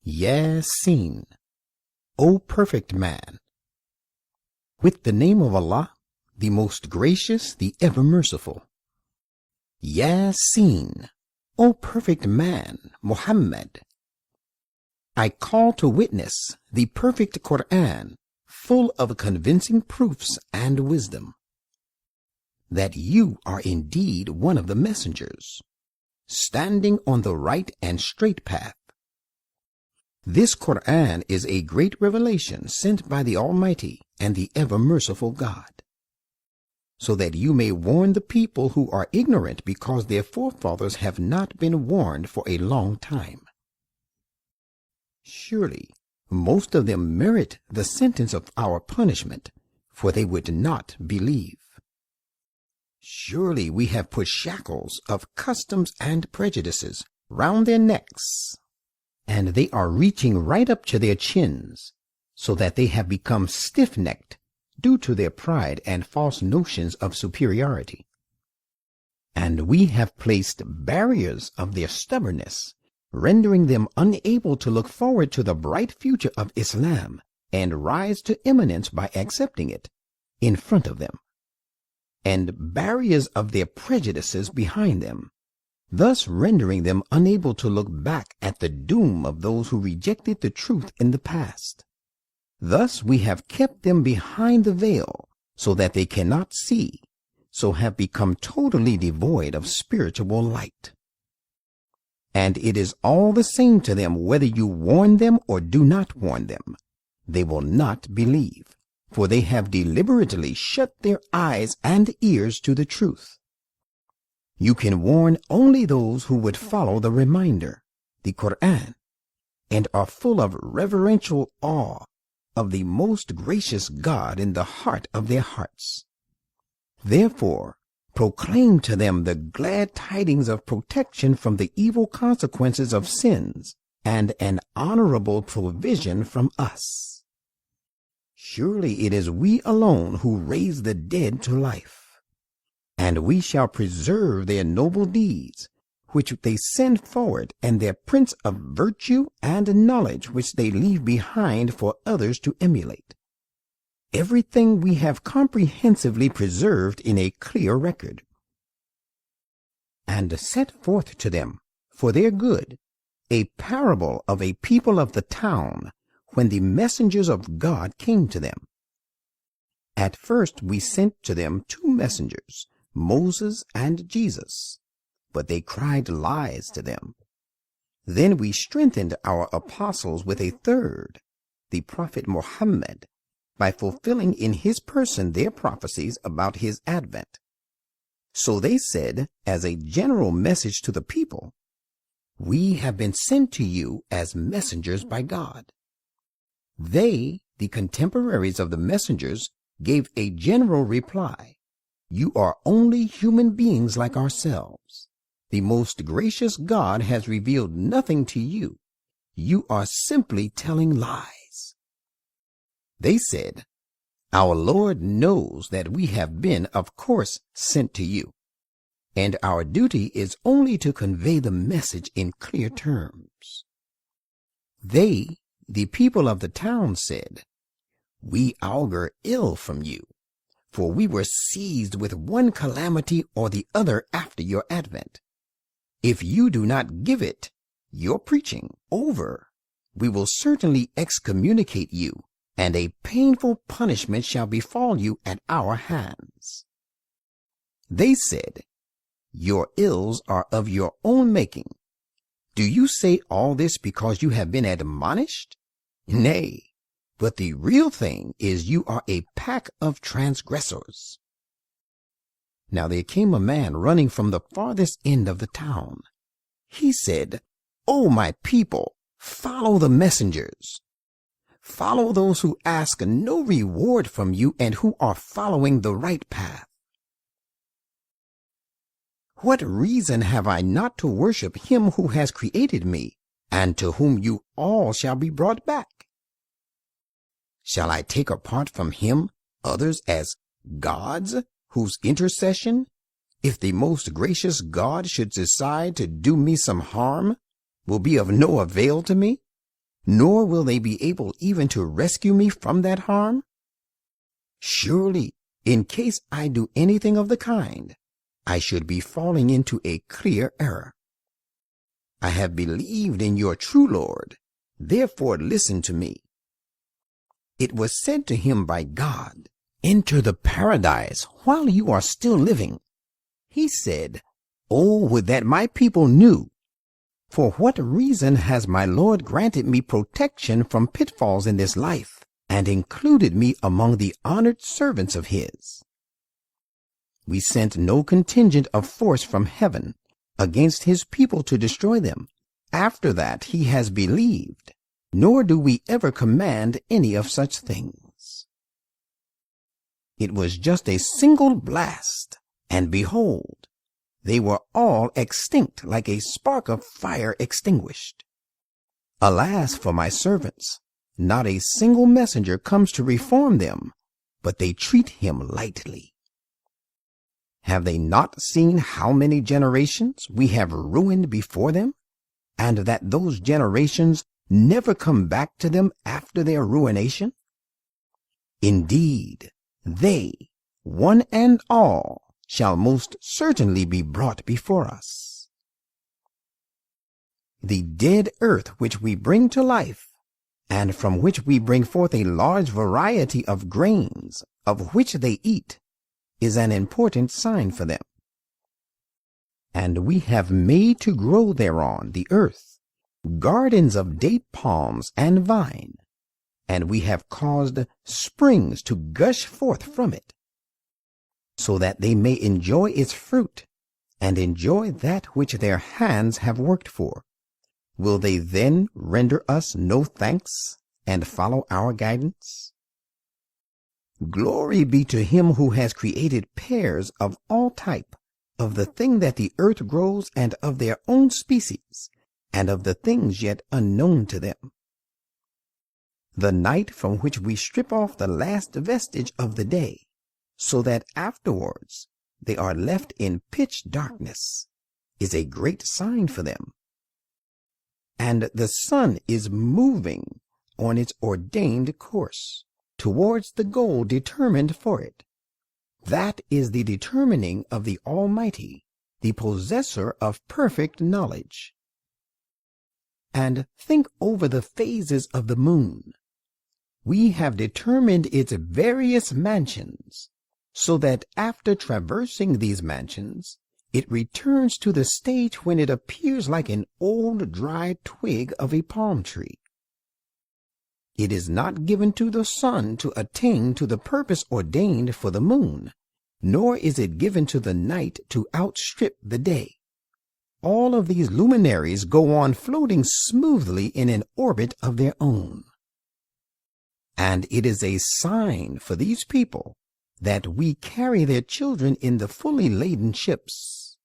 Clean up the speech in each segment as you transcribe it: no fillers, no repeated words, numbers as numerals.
Yasin, O perfect man. With the name of Allah, the most gracious, the ever merciful. Yasin, O perfect man, Muhammad. I call to witness the perfect Quran, full of convincing proofs and wisdom, that you are indeed one of the messengers, standing on the right and straight path. This Quran is a great revelation sent by the Almighty and the ever-merciful God, so that you may warn the people who are ignorant because their forefathers have not been warned for a long time. Surely, most of them merit the sentence of our punishment, for they would not believe. Surely we have put shackles of customs and prejudices round their necks, and they are reaching right up to their chins, so that they have become stiff-necked due to their pride and false notions of superiority. And we have placed barriers of their stubbornness, rendering them unable to look forward to the bright future of Islam and rise to eminence by accepting it, in front of them, and barriers of their prejudices behind them, thus rendering them unable to look back at the doom of those who rejected the truth in the past. Thus we have kept them behind the veil, so that they cannot see, so have become totally devoid of spiritual light. And it is all the same to them whether you warn them or do not warn them. They will not believe, for they have deliberately shut their eyes and ears to the truth. You can warn only those who would follow the reminder, the Quran, and are full of reverential awe of the most gracious God in the heart of their hearts. Therefore, proclaim to them the glad tidings of protection from the evil consequences of sins and an honorable provision from us. Surely it is we alone who raise the dead to life, and we shall preserve their noble deeds, which they send forward, and their prince of virtue and knowledge, which they leave behind for others to emulate. Everything we have comprehensively preserved in a clear record, and set forth to them, for their good, a parable of a people of the town, when the messengers of God came to them. At first we sent to them 2 messengers, Moses and Jesus, but they cried lies to them. Then we strengthened our apostles with a 3rd, the Prophet Muhammad, by fulfilling in his person their prophecies about his advent. So they said, as a general message to the people, "We have been sent to you as messengers by God." They, the contemporaries of the messengers, gave a general reply, "You are only human beings like ourselves. The most gracious God has revealed nothing to you. You are simply telling lies." They said, "Our Lord knows that we have been, of course, sent to you, and our duty is only to convey the message in clear terms." They, the people of the town, said, "We augur ill from you, for we were seized with one calamity or the other after your advent. If you do not give it, your preaching, over, we will certainly excommunicate you, and a painful punishment shall befall you at our hands." They said, "Your ills are of your own making. Do you say all this because you have been admonished? Nay, but the real thing is you are a pack of transgressors." Now there came a man running from the farthest end of the town. He said, "O my people, follow the messengers. Follow those who ask no reward from you and who are following the right path. What reason have I not to worship him who has created me, and to whom you all shall be brought back? Shall I take apart from him others as gods, whose intercession, if the most gracious God should decide to do me some harm, will be of no avail to me? nor will they be able even to rescue me from that harm? Surely, in case I do anything of the kind, I should be falling into a clear error. I have believed in your true Lord, therefore listen to me. It was said to him by God, enter the paradise while you are still living. He said, oh, would that my people knew. For what reason has my Lord granted me protection from pitfalls in this life, and included me among the honored servants of his? We sent no contingent of force from heaven against his people to destroy them, after that he has believed, nor do we ever command any of such things. It was just a single blast, and behold, they were all extinct like a spark of fire extinguished. Alas for my servants, not a single messenger comes to reform them, but they treat him lightly. Have they not seen how many generations we have ruined before them, and that those generations never come back to them after their ruination? Indeed, they, one and all, shall most certainly be brought before us. The dead earth which we bring to life, and from which we bring forth a large variety of grains, of which they eat, is an important sign for them. And we have made to grow thereon, the earth, gardens of date palms and vine, and we have caused springs to gush forth from it, so that they may enjoy its fruit, and enjoy that which their hands have worked for. Will they then render us no thanks, and follow our guidance? Glory be to him who has created pears of all type, of the thing that the earth grows, and of their own species, and of the things yet unknown to them. The night from which we strip off the last vestige of the day, so that afterwards they are left in pitch darkness, is a great sign for them. And the sun is moving on its ordained course towards the goal determined for it. That is the determining of the Almighty, the possessor of perfect knowledge. And think over the phases of the moon. We have determined its various mansions, so that after traversing these mansions, it returns to the stage when it appears like an old dry twig of a palm tree. It is not given to the sun to attain to the purpose ordained for the moon, nor is it given to the night to outstrip the day. All of these luminaries go on floating smoothly in an orbit of their own. And it is a sign for these people that we carry their children in the fully laden ships.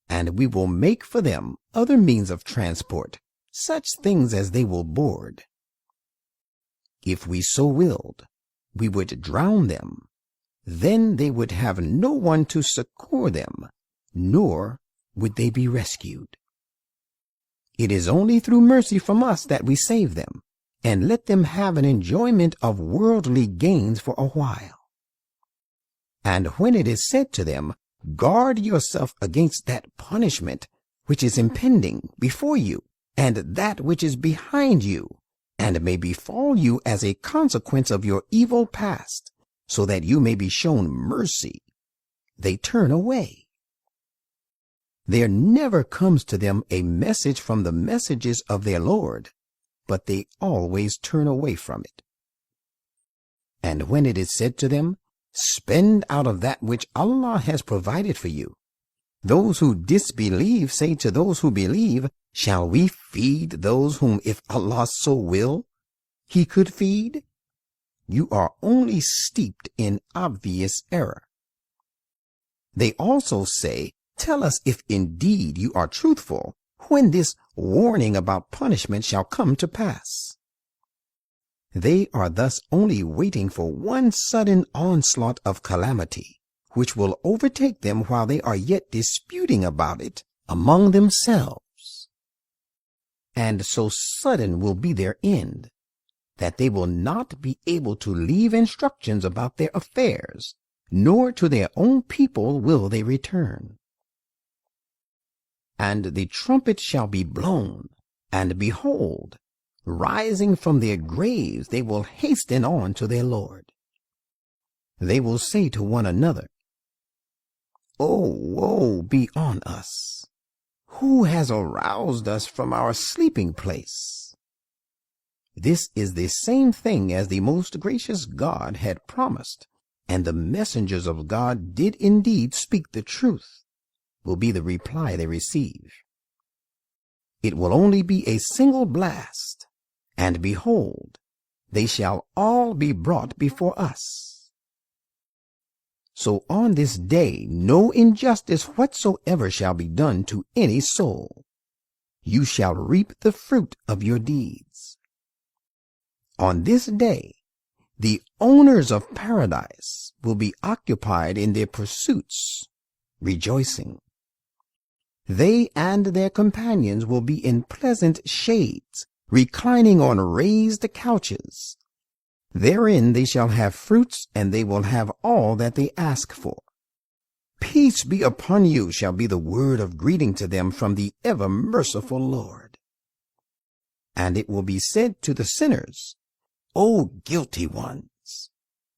And we will make for them other means of transport, such things as they will board. If we so willed, we would drown them. Then they would have no one to succor them, nor would they be rescued. It is only through mercy from us that we save them, and let them have an enjoyment of worldly gains for a while. And when it is said to them, guard yourself against that punishment which is impending before you, and that which is behind you, and may befall you as a consequence of your evil past, so that you may be shown mercy, they turn away. There never comes to them a message from the messages of their Lord, but they always turn away from it. And when it is said to them, spend out of that which Allah has provided for you, those who disbelieve say to those who believe, shall we feed those whom, if Allah so will, He could feed? You are only steeped in obvious error. They also say, tell us if indeed you are truthful, when this warning about punishment shall come to pass. They are thus only waiting for one sudden onslaught of calamity, which will overtake them while they are yet disputing about it among themselves. and so sudden will be their end, that they will not be able to leave instructions about their affairs, nor to their own people will they return. And the trumpet shall be blown, and behold, rising from their graves, they will hasten on to their Lord. They will say to one another, "Oh, woe be on us! Who has aroused us from our sleeping place?" This is the same thing as the most gracious God had promised, and the messengers of God did indeed speak the truth, will be the reply they receive. It will only be a single blast, and behold, they shall all be brought before us. So on this day no injustice whatsoever shall be done to any soul. You shall reap the fruit of your deeds. On this day the owners of paradise will be occupied in their pursuits, rejoicing. They and their companions will be in pleasant shades, reclining on raised couches. Therein they shall have fruits, and they will have all that they ask for. Peace be upon you shall be the word of greeting to them from the ever merciful Lord. And it will be said to the sinners, "O guilty ones,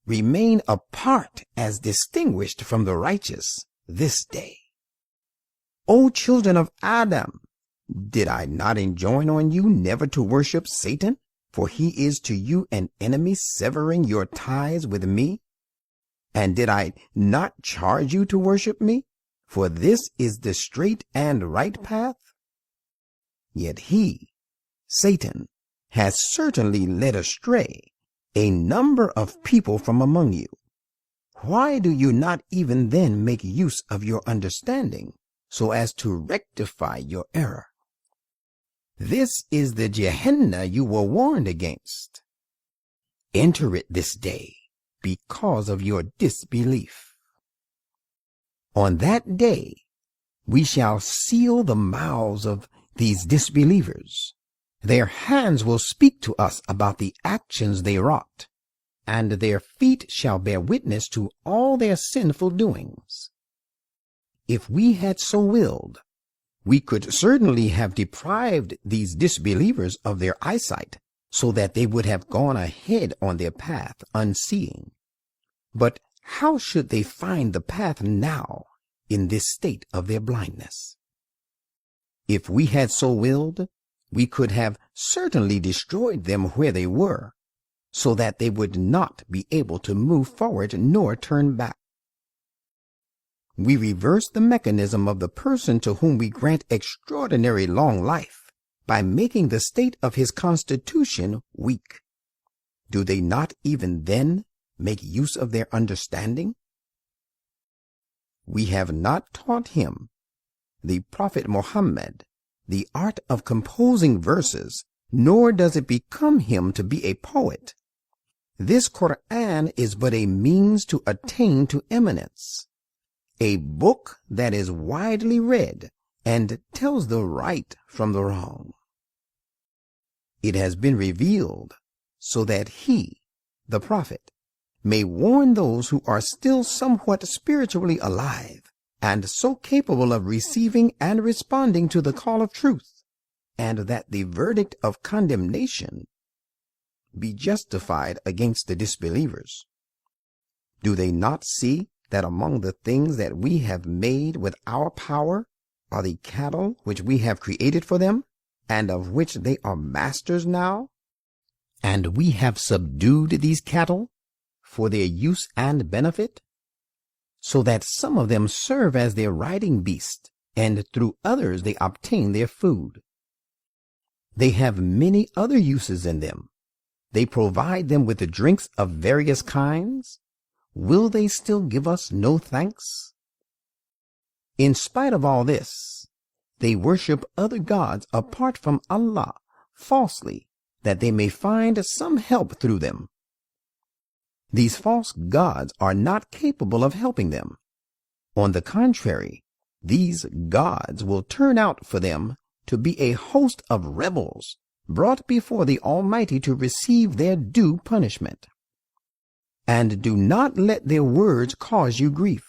remain apart as distinguished from the righteous this day. O children of Adam, did I not enjoin on you never to worship Satan? For he is to you an enemy, severing your ties with me. And did I not charge you to worship me? For this is the straight and right path. Yet he, Satan, has certainly led astray a number of people from among you. Why do you not even then make use of your understanding, so as to rectify your error? This is the Gehenna you were warned against. Enter it this day because of your disbelief. On that day we shall seal the mouths of these disbelievers. Their hands will speak to us about the actions they wrought, and their feet shall bear witness to all their sinful doings. If we had so willed, we could certainly have deprived these disbelievers of their eyesight, so that they would have gone ahead on their path unseeing. But how should they find the path now in this state of their blindness? If we had so willed, we could have certainly destroyed them where they were, so that they would not be able to move forward nor turn back. We reverse the mechanism of the person to whom we grant extraordinary long life by making the state of his constitution weak. Do they not even then make use of their understanding? We have not taught him, the Prophet Muhammad, the art of composing verses, nor does it become him to be a poet. This Quran is but a means to attain to eminence, a book that is widely read and tells the right from the wrong. It has been revealed so that he, the Prophet, may warn those who are still somewhat spiritually alive and so capable of receiving and responding to the call of truth, and that the verdict of condemnation be justified against the disbelievers. Do they not see that among the things that we have made with our power are the cattle which we have created for them, and of which they are masters now? And we have subdued these cattle for their use and benefit, so that some of them serve as their riding beast, and through others they obtain their food. They have many other uses in them. They provide them with the drinks of various kinds. Will they still give us no thanks? In spite of all this, they worship other gods apart from Allah falsely, that they may find some help through them. These false gods are not capable of helping them. On the contrary, these gods will turn out for them to be a host of rebels brought before the Almighty to receive their due punishment. And do not let their words cause you grief.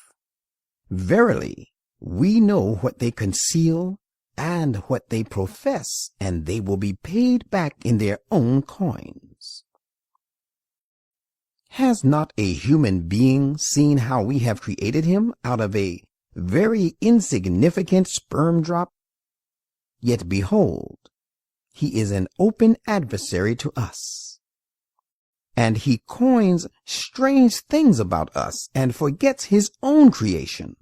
Verily, we know what they conceal and what they profess, and they will be paid back in their own coins. Has not a human being seen how we have created him out of a very insignificant sperm drop? Yet behold, he is an open adversary to us. And he coins strange things about us and forgets his own creation.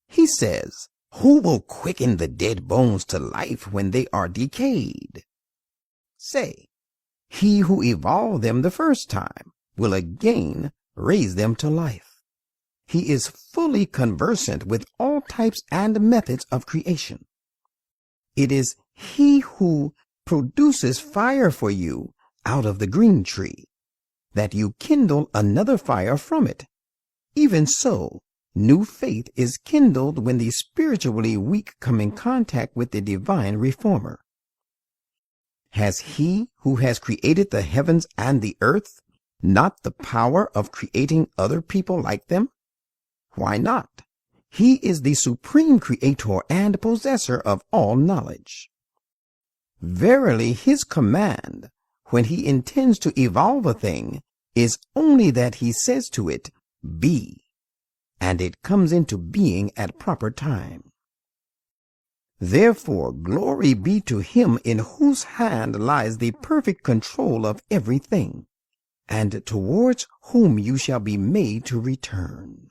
He says, "Who will quicken the dead bones to life when they are decayed?" Say, he who evolved them the first time will again raise them to life. He is fully conversant with all types and methods of creation. It is he who produces fire for you out of the green tree, that you kindle another fire from it. Even so, new faith is kindled when the spiritually weak come in contact with the divine reformer. Has he who has created the heavens and the earth not the power of creating other people like them? Why not? He is the supreme creator and possessor of all knowledge. Verily, his command, when he intends to evolve a thing, is only that he says to it, "Be," and it comes into being at proper time. Therefore, glory be to him in whose hand lies the perfect control of everything, and towards whom you shall be made to return.